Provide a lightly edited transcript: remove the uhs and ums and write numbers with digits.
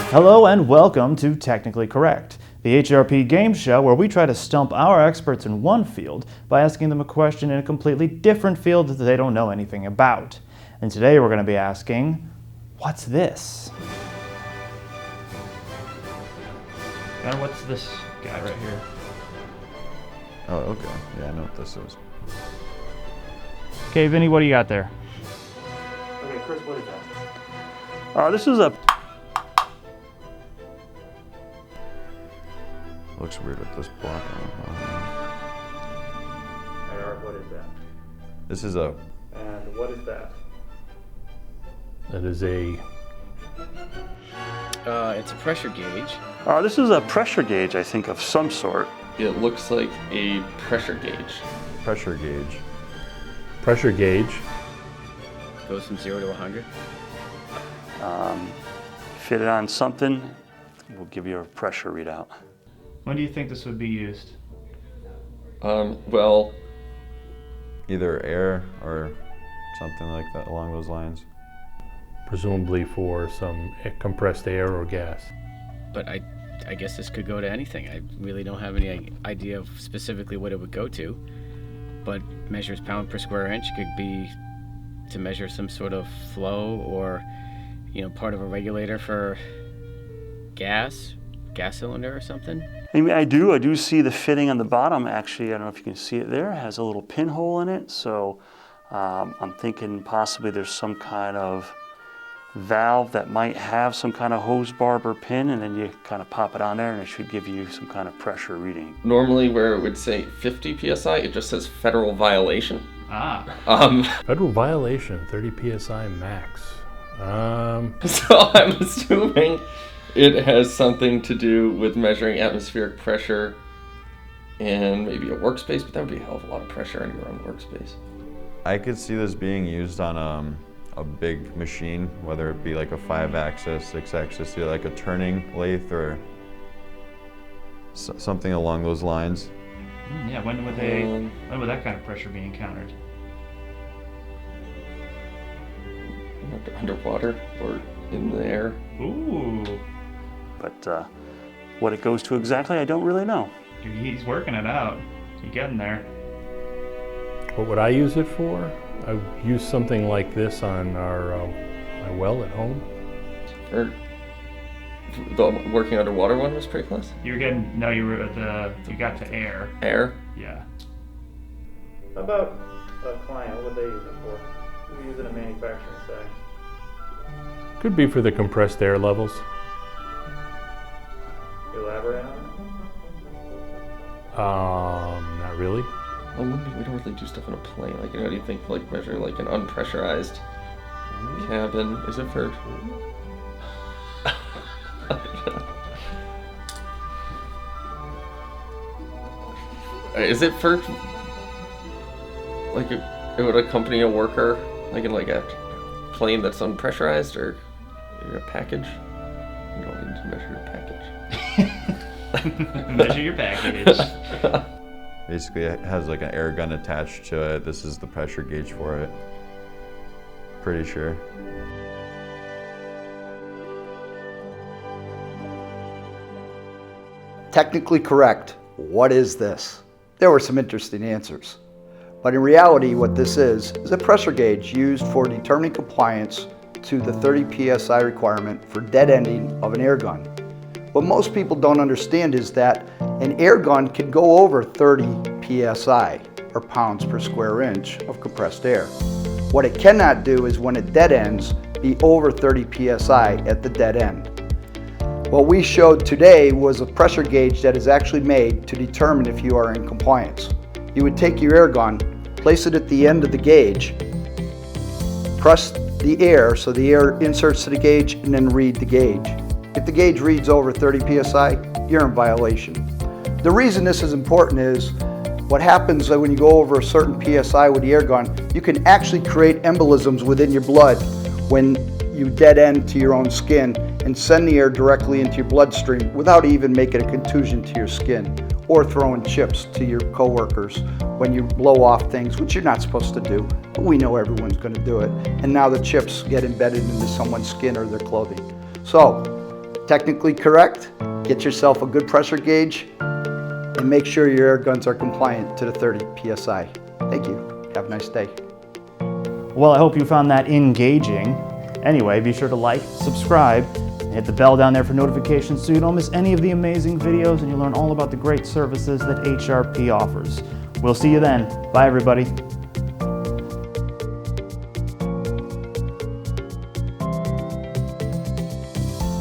Hello and welcome to Technically Correct, the HRP game show where we try to stump our experts in one field by asking them a question in a completely different field that they don't know anything about. And today we're going to be asking, what's this? And what's this guy right here? Oh, okay. Yeah, I know what this is. Okay, Vinny, what do you got there? Okay, Chris, what is that? This is a... Looks weird with this block on it. What is that? This is a... And what is that? That is a... It's a pressure gauge. This is a pressure gauge, I think, of some sort. It looks like a pressure gauge. pressure gauge. Pressure gauge. Goes from 0 to 100. Fit it on something, we'll give you a pressure readout. When do you think this would be used? Well, Either air or something like that along those lines. Presumably for some compressed air or gas. But I guess this could go to anything. I really don't have any idea of specifically what it would go to. But measures pound per square inch. Could be to measure some sort of flow or, part of a regulator for gas cylinder or something. I mean, I do see the fitting on the bottom, actually. I don't know if you can see it there. It has a little pinhole in it. So I'm thinking possibly there's some kind of valve that might have some kind of hose barb or pin, and then you kind of pop it on there and it should give you some kind of pressure reading. normally where it would say 50 psi, it just says federal violation. Federal violation, 30 psi max. So I'm assuming it has something to do with measuring atmospheric pressure and maybe a workspace, but that would be a hell of a lot of pressure in your own workspace. I could see this being used on a big machine, whether it be like a 5-axis, 6-axis, like a turning lathe or something along those lines. Yeah, when would that kind of pressure be encountered? Underwater or in the air. Ooh, But what it goes to exactly, I don't really know. he's working it out. He's getting there. What would I use it for? I would use something like this on my well at home. Or the working underwater one was pretty close. You got to air. Air. Yeah. How about a client? What would they use it for? We use it in a manufacturing setting. Could be for the compressed air levels. Elaborate on Not really. Well, we don't really do stuff in a plane. Like, do you think like measure like an unpressurized cabin? Is it for? Is it for like it would accompany a worker like in like a plane that's unpressurized or a package? You don't need to measure your package. Measure your package. Basically, it has like an air gun attached to it. This is the pressure gauge for it. Pretty sure. Technically correct. What is this? There were some interesting answers. But in reality, what this is a pressure gauge used for determining compliance to the 30 psi requirement for dead ending of an air gun. What most people don't understand is that an air gun can go over 30 psi, or pounds per square inch, of compressed air. What it cannot do is when it dead ends, be over 30 psi at the dead end. What we showed today was a pressure gauge that is actually made to determine if you are in compliance. You would take your air gun, place it at the end of the gauge, press the air so the air inserts to the gauge, and then read the gauge. If the gauge reads over 30 psi, you're in violation. The reason this is important is what happens when you go over a certain psi with the air gun, you can actually create embolisms within your blood when you dead end to your own skin and send the air directly into your bloodstream without even making a contusion to your skin or throwing chips to your coworkers when you blow off things, which you're not supposed to do, but we know everyone's going to do it. And now the chips get embedded into someone's skin or their clothing. So technically correct, get yourself a good pressure gauge, and make sure your air guns are compliant to the 30 PSI. Thank you. Have a nice day. Well, I hope you found that engaging. Anyway, be sure to like, subscribe, and hit the bell down there for notifications so you don't miss any of the amazing videos and you'll learn all about the great services that HRP offers. We'll see you then. Bye, everybody.